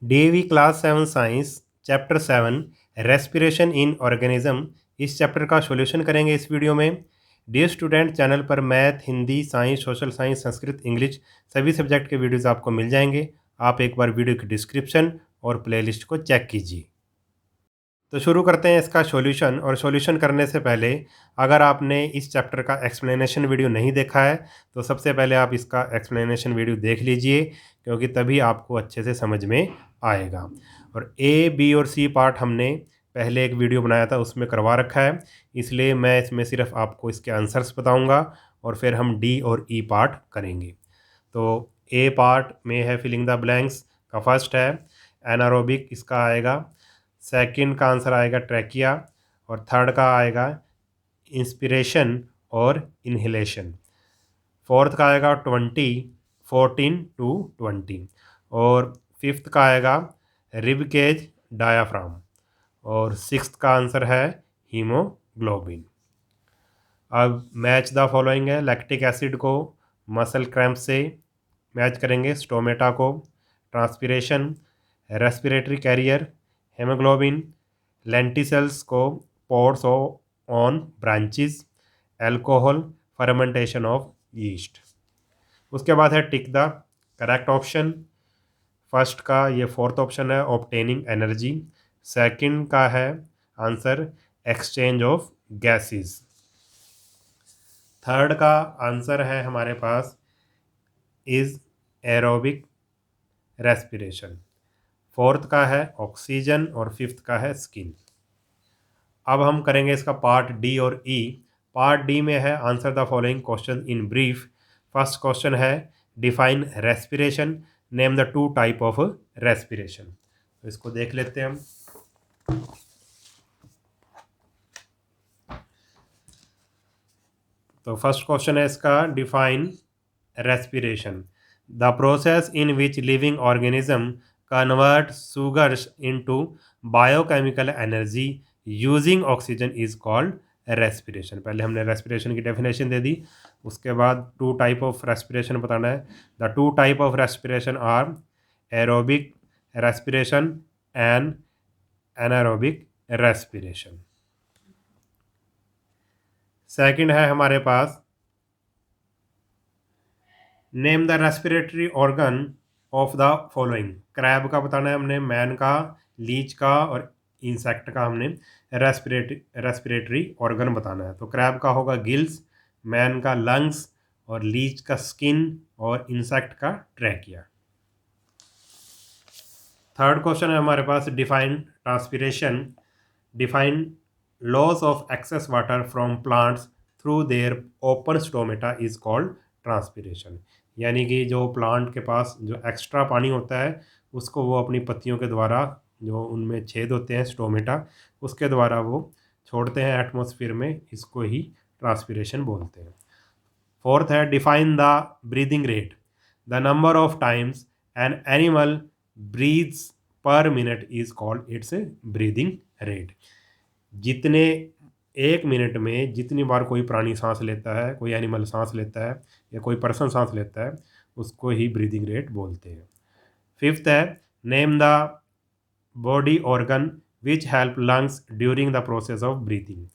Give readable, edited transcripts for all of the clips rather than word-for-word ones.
DAV class 7 science chapter 7 respiration in organism, इस chapter का solution करेंगे इस वीडियो में। डियर स्टूडेंट, चैनल पर math, Hindi, science, social science, Sanskrit, English सभी सब्जेक्ट के वीडियोस आपको मिल जाएंगे। आप एक बार वीडियो की डिस्क्रिप्शन और प्लेलिस्ट को चेक कीजिए। तो शुरू करते हैं इसका सॉल्यूशन। और सॉल्यूशन करने से पहले अगर आपने इस चैप्टर का एक्सप्लेनेशन वीडियो नहीं देखा है तो सबसे पहले आप इसका एक्सप्लेनेशन वीडियो देख लीजिए, क्योंकि तभी आपको अच्छे से समझ में आएगा। और ए, बी और सी पार्ट हमने पहले एक वीडियो बनाया था, उसमें करवा रखा है, इसलिए मैं इसमें सिर्फ आपको इसके आंसर्स बताऊंगा और फिर हम डी और ई पार्ट करेंगे। तो ए पार्ट में है फिलिंग द ब्लैंक्स का फर्स्ट है एनारोबिक, इसका आएगा। सेकंड का आंसर आएगा ट्रैकिया। और थर्ड का आएगा इंस्पिरेशन और इनहेलेशन। फोर्थ का आएगा 14 to 20। और फिफ्थ का आएगा रिब केज डायाफ्राम। और सिक्स्थ का आंसर है हीमोग्लोबिन। अब मैच द फॉलोइंग है। लैक्टिक एसिड को मसल क्रैम्प से मैच करेंगे, स्टोमेटा को transpiration, respiratory carrier haemoglobin, lenticels को pores on branches, alcohol fermentation of yeast. उसके बाद है tick the correct option. First का ये फोर्थ ऑप्शन है ऑब्टेनिंग एनर्जी। सेकंड का है answer exchange of gases. Third का आंसर है हमारे पास इज एरोबिक रेस्पिरेशन। फोर्थ का है ऑक्सीजन और फिफ्थ का है स्किन। अब हम करेंगे इसका पार्ट डी और ई। पार्ट डी में है answer the following question in brief. First question है define respiration, name the two type of respiration. तो इसको देख लेते हैं हम। तो फर्स्ट क्वेश्चन है इसका define respiration, the process in which living organism convert sugars into biochemical energy using oxygen is called respiration. पहले हमने रेस्पिरेशन की डेफिनेशन दे दी, उसके बाद टू टाइप ऑफ रेस्पिरेशन बताना है। The two type of respiration are aerobic respiration and anaerobic respiration. Second है हमारे पास name the respiratory organ of the following. Crab का बताना है हमने, मैन का, लीच का और इंसेक्ट का हमने रेस्पिरेटरी ऑर्गन बताना है। तो क्रैब का होगा गिल्स, मैन का लंग्स और लीच का स्किन और इंसेक्ट का ट्रैकिया। थर्ड क्वेश्चन है हमारे पास define transpiration, define loss of excess water from plants through their open stomata is called transpiration. यानी कि जो प्लांट के पास जो एक्स्ट्रा पानी होता है उसको वो अपनी पत्तियों के द्वारा, जो उनमें छेद होते हैं स्टोमेटा, उसके द्वारा वो छोड़ते हैं एटमॉस्फेयर में, इसको ही ट्रांसपिरेशन बोलते हैं। फोर्थ है define the breathing rate, the number of times an animal breathes per minute is called its breathing rate. जितने एक मिनट में जितनी बार कोई प्राणी सांस लेता है, कोई एनिमल सांस लेता है या कोई पर्सन सांस लेता है, उसको ही ब्रीदिंग रेट बोलते हैं। फिफ्थ है name the body organ which help lungs during the process of breathing.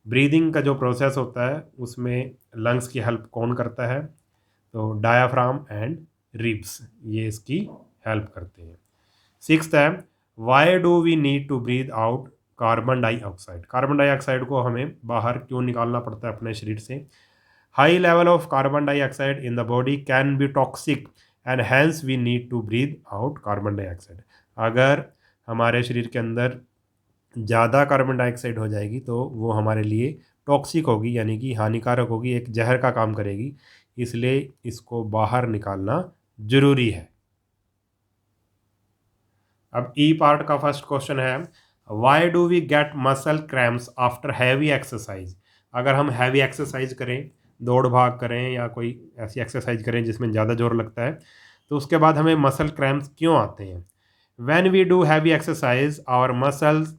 Breathing का जो प्रोसेस होता है उसमें लंग्स की हेल्प कौन करता है? तो डायाफ्राम एंड रिब्स, ये इसकी हेल्प करते हैं। सिक्स्थ है why do we need to breathe out carbon dioxide. Carbon dioxide को हमें बाहर क्यों निकालना पड़ता है अपने शरीर से? High level of carbon dioxide in the body can be toxic and hence we need to breathe out carbon dioxide. अगर हमारे शरीर के अंदर ज़्यादा कार्बन डाइऑक्साइड हो जाएगी तो वो हमारे लिए टॉक्सिक होगी, यानी कि हानिकारक होगी, एक जहर का काम करेगी, इसलिए इसको बाहर निकालना ज़रूरी है। अब ई पार्ट का फर्स्ट क्वेश्चन है why do we get muscle cramps after heavy exercise. अगर हम हैवी एक्सरसाइज करें, दौड़ भाग करें या कोई ऐसी एक्सरसाइज करें जिसमें ज़्यादा जोर लगता है, तो उसके बाद हमें मसल क्रैम्प्स क्यों आते हैं? When we do heavy exercise our muscles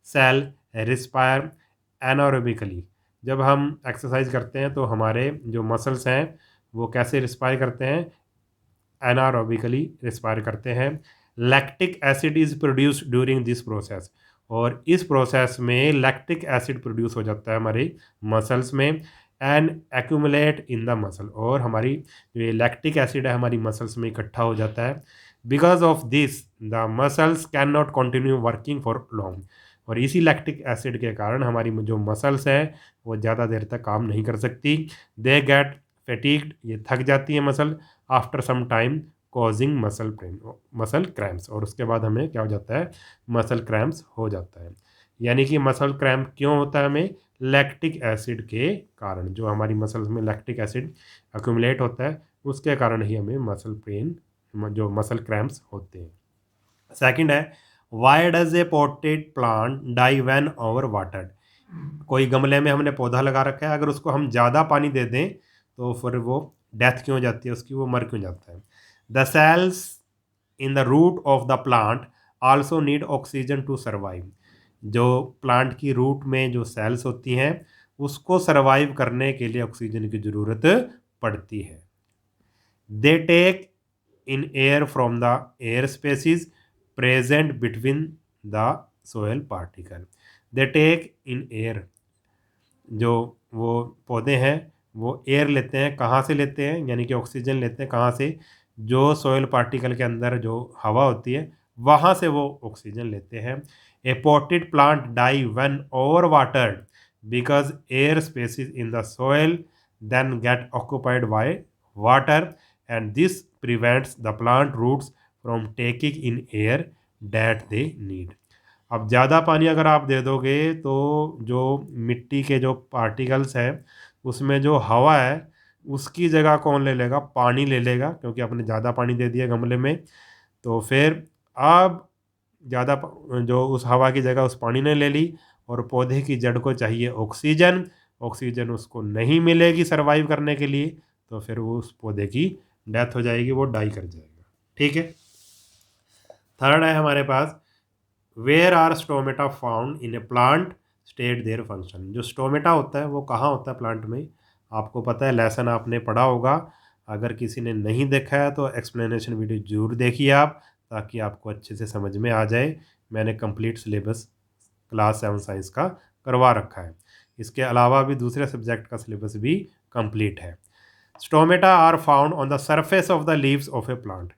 cell respire anaerobically. जब हम एक्सरसाइज करते हैं तो हमारे जो मसल्स हैं वो कैसे रिस्पायर करते हैं? एनारोबिकली रिस्पायर करते हैं। Lactic acid is produced during this process, और इस प्रोसेस में लैक्टिक एसिड प्रोड्यूस हो जाता है हमारे मसल्स में and accumulate in the muscle, और हमारी जो ये लैक्टिक एसिड है हमारी मसल्स में इकट्ठा हो जाता है। Because of this the muscles can not continue working for long, और इसी लैक्टिक एसिड के कारण हमारी जो मसल्स हैं वो ज़्यादा देर तक काम नहीं कर सकती। दे गेट फैटिग्ड, ये थक जाती है muscle, after some time causing muscle cramps, और उसके बाद हमें क्या हो जाता है, मसल क्रैम्प्स हो जाता है। यानी कि मसल क्रैम्प क्यों होता है हमें, लैक्टिक एसिड के कारण, जो हमारी मसल्स में लैक्टिक एसिड अक्यूमुलेट होता है उसके कारण ही हमें मसल पेन, जो मसल क्रैम्प्स होते हैं। सेकंड है, why does a potted plant die when over watered. कोई गमले में हमने पौधा लगा रखा है, अगर उसको हम ज़्यादा पानी दे दें तो फिर वो डेथ क्यों हो जाती है उसकी, वो मर क्यों जाता है। The cells in the root of the plant also need oxygen to survive, जो प्लांट की रूट में जो सेल्स होती हैं उसको सर्वाइव करने के लिए ऑक्सीजन की ज़रूरत पड़ती है। They take in air from the air spaces present between the soil particle. They take in air, जो वो पौधे हैं वो एयर लेते हैं, कहाँ से लेते हैं, यानी कि ऑक्सीजन लेते हैं कहाँ से, जो सोयल पार्टिकल के अंदर जो हवा होती है वहाँ से वो ऑक्सीजन लेते हैं। A potted plant die when over watered because air spaces in the soil then get occupied by water and this prevents the plant roots from taking in air that they need. अब ज़्यादा पानी अगर आप दे दोगे तो जो मिट्टी के जो पार्टिकल्स हैं उसमें जो हवा है उसकी जगह कौन ले लेगा, पानी ले लेगा, क्योंकि आपने ज़्यादा पानी दे दिया गमले में। तो फिर अब जो उस हवा की जगह उस पानी ने ले ली, और पौधे की जड़ को चाहिए ऑक्सीजन, ऑक्सीजन उसको नहीं मिलेगी सर्वाइव करने के लिए, तो फिर वो उस पौधे की डेथ हो जाएगी, वो डाई कर जाएगा। ठीक है। थर्ड है हमारे पास, where are stomata found in a plant state their function. जो स्टोमेटा होता है वो कहाँ होता है प्लांट में, आपको पता है, लेसन आपने पढ़ा होगा। अगर किसी ने नहीं देखा है तो एक्सप्लेनेशन वीडियो जरूर देखिए आप, ताकि आपको अच्छे से समझ में आ जाए। मैंने कंप्लीट सिलेबस क्लास 7 साइंस का करवा रखा है, इसके अलावा भी दूसरे सब्जेक्ट का सिलेबस भी कंप्लीट है। Stomata are found on the surface of the leaves of a plant.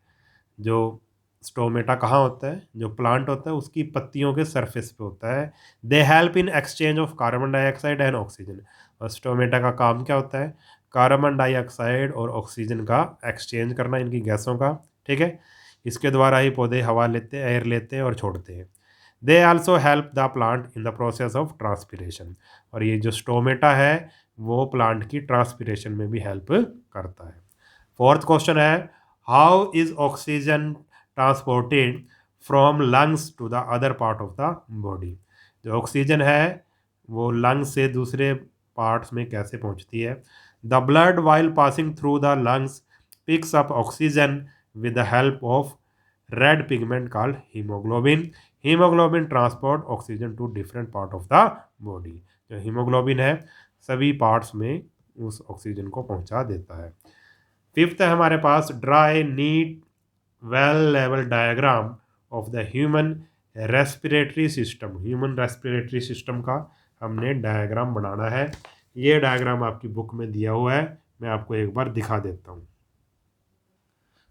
जो स्टोमेटा कहाँ होता है, जो प्लांट होता है उसकी पत्तियों के सरफेस पे होता है। They help in exchange of carbon dioxide and oxygen. और स्टोमेटा का काम क्या होता है, कार्बन डाइऑक्साइड और ऑक्सीजन का एक्सचेंज करना, इनकी गैसों का। ठीक है, इसके द्वारा ही पौधे हवा लेते हैं, एयर लेते हैं और छोड़ते हैं। They also help the plant in the process of transpiration. और ये जो स्टोमेटा है वो प्लांट की ट्रांसपिरेशन में भी हेल्प करता है। फोर्थ क्वेश्चन है, how is oxygen transported from lungs to the other part of the body. जो ऑक्सीजन है वो लंग्स से दूसरे पार्ट्स में कैसे पहुंचती है। The blood while passing through the lungs picks up oxygen with the help of red pigment called haemoglobin. Haemoglobin transport oxygen to different part of the body. जो हीमोग्लोबिन है सभी पार्ट्स में उस ऑक्सीजन को पहुंचा देता है। फिफ्थ है हमारे पास, ड्राई नीट वेल लेवल diagram of the human respiratory system. Human respiratory system का हमने डायग्राम बनाना है। ये डायग्राम आपकी बुक में दिया हुआ है, मैं आपको एक बार दिखा देता हूँ।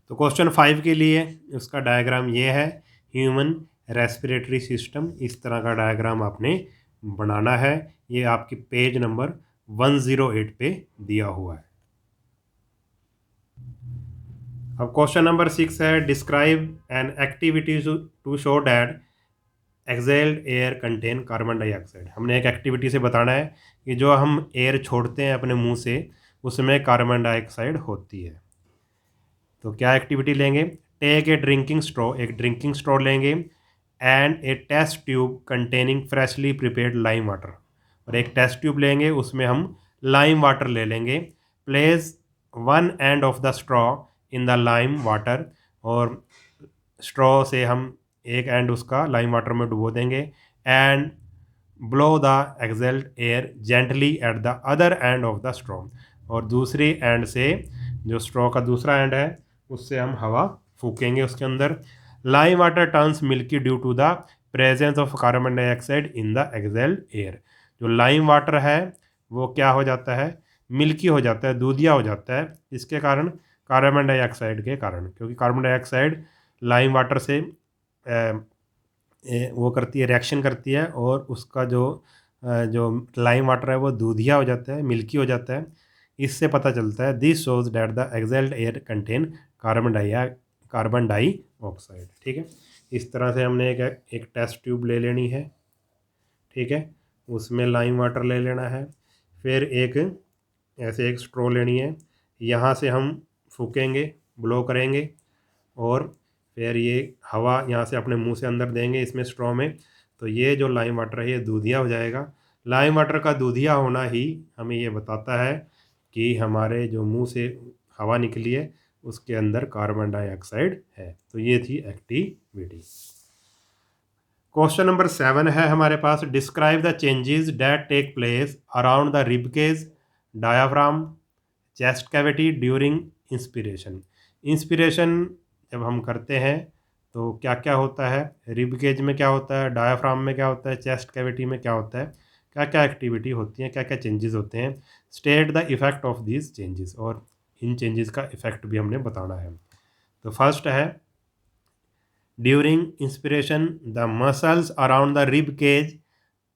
तो क्वेश्चन 5 के लिए उसका डायग्राम ये है, ह्यूमन रेस्पिरेटरी सिस्टम। इस तरह का डायग्राम आपने बनाना है, ये आपकी पेज नंबर 108 पे दिया हुआ है। अब क्वेश्चन नंबर 6 है, describe an activity to show that exhaled air contain carbon dioxide. हमने एक एक्टिविटी से बताना है कि जो हम एयर छोड़ते हैं अपने मुंह से उसमें कार्बन डाइऑक्साइड होती है। तो क्या एक्टिविटी लेंगे, टेक ए ड्रिंकिंग स्ट्रॉ, एक ड्रिंकिंग स्ट्रॉ लेंगे, and a test tube containing freshly prepared lime water. और एक टेस्ट ट्यूब लेंगे उसमें हम लाइम वाटर ले लेंगे। Place one end of the straw in the lime water, और स्ट्रॉ से हम एक एंड उसका लाइम वाटर में डुबो देंगे, and blow the excelled air gently at the other end of the straw. और दूसरी एंड से, जो स्ट्रॉ का दूसरा एंड है उससे हम हवा फूकेंगे उसके अंदर। Lime water turns milky due to the presence of carbon dioxide in the exhaled air. जो लाइम वाटर है वो क्या हो जाता है, मिल्की हो जाता है, दूधिया हो जाता है। इसके कारण कार्बन डाइऑक्साइड के कारण, क्योंकि कार्बन डाइऑक्साइड लाइम वाटर से वो करती है, रिएक्शन करती है, और उसका जो लाइम वाटर है वो दूधिया हो जाता है, मिल्की हो जाता है। इससे पता चलता है this shows that the exhaled air contain carbon dioxide. ठीक है, इस तरह से हमने एक टेस्ट ट्यूब ले लेनी है। ठीक है, उसमें लाइम वाटर ले लेना है, फिर ऐसे एक स्ट्रॉ लेनी है, यहाँ से हम फूकेंगे, ब्लो करेंगे, और फिर ये हवा यहाँ से अपने मुंह से अंदर देंगे इसमें स्ट्रॉ में, तो ये जो लाइम वाटर है ये दूधिया हो जाएगा। लाइम वाटर का दूधिया होना ही हमें ये बताता है कि हमारे जो मुंह से हवा निकली है उसके अंदर कार्बन डाइऑक्साइड है। तो ये थी एक्टिविटी। क्वेश्चन नंबर 7 है हमारे पास, describe the changes that take place around the ribcage, diaphragm, chest cavity during inspiration. Inspiration जब हम करते हैं तो क्या क्या होता है, रिब केज में क्या होता है, डायाफ्राम में क्या होता है, चेस्ट कैविटी में क्या होता है, क्या क्या एक्टिविटी होती है, क्या क्या चेंजेस होते हैं। State the effect of these changes, और इन चेंजेस का इफ़ेक्ट भी हमने बताना है। तो फर्स्ट है, during inspiration the muscles around the rib cage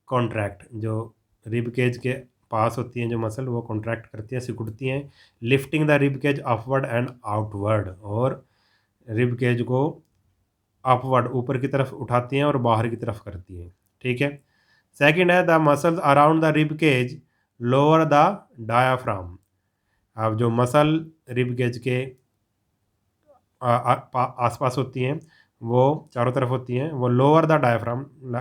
contract. जो रिब केज के पास होती हैं जो मसल वो कॉन्ट्रैक्ट करती हैं, सिकुड़ती हैं। Lifting the rib cage upward and outward, और रिब केज को अपवर्ड ऊपर की तरफ उठाती हैं और बाहर की तरफ करती हैं। ठीक है, सेकंड है, the muscles around the rib cage lower the diaphragm. अब जो मसल रिब केज के आसपास होती हैं, वो चारों तरफ होती हैं, वो लोअर द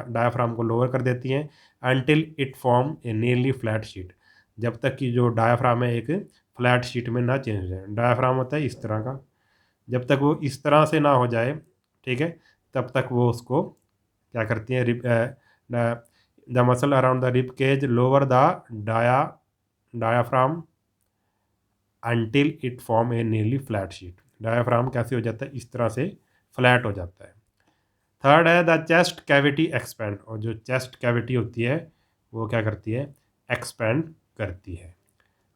डायाफ्राम को लोअर कर देती हैं, until it form a nearly flat sheet, जब तक कि जो डायाफ्राम है एक फ्लैट शीट में ना चेंज हो जाए। डायाफ्राम होता है इस तरह का, जब तक वो इस तरह से ना हो जाए, ठीक है, तब तक वो उसको क्या करती हैं, the muscle around the rib cage lower the diaphragm until it form a nearly flat sheet. Diaphragm कैसे हो जाता है, इस तरह से फ्लैट हो जाता है। थर्ड है, द चेस्ट कैविटी एक्सपेंड, और जो चेस्ट कैविटी होती है वो क्या करती है, एक्सपेंड करती है।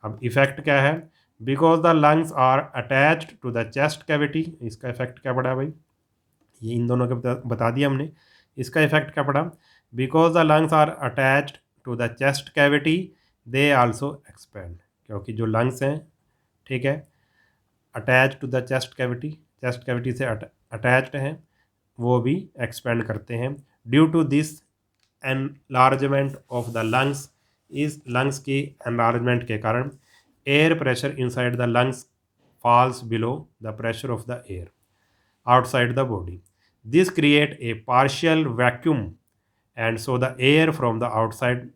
अब इफ़ेक्ट क्या है, because the lungs are attached to the chest cavity. इसका इफेक्ट क्या पड़ा भाई, ये इन दोनों के बता दिया हमने। इसका इफेक्ट क्या पड़ा, because the lungs are attached to the chest cavity they also expand, क्योंकि जो लंग्स हैं, ठीक है, attach to the chest cavity से अटैच्ड हैं, वो भी एक्सपेंड करते हैं। Due to this enlargement of the lungs, इस लंग्स की एनलार्जमेंट के कारण air pressure inside the lungs falls below the pressure of the air outside the body. This create a partial vacuum, and so the air from the outside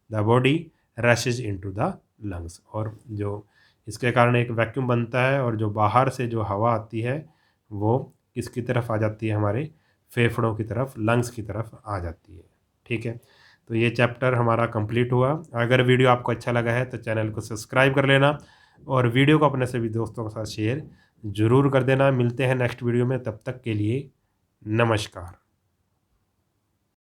the body rushes into the lungs। और जो इसके कारण एक vacuum बनता है, और जो बाहर से जो हवा आती है वो किसकी तरफ आ जाती है, हमारे फेफड़ों की तरफ, लंग्स की तरफ आ जाती है। ठीक है, तो ये चैप्टर हमारा कंप्लीट हुआ। अगर वीडियो आपको अच्छा लगा है तो चैनल को सब्सक्राइब कर लेना, और वीडियो को अपने सभी दोस्तों के साथ शेयर ज़रूर कर देना। मिलते हैं नेक्स्ट वीडियो में, तब तक के लिए नमस्कार।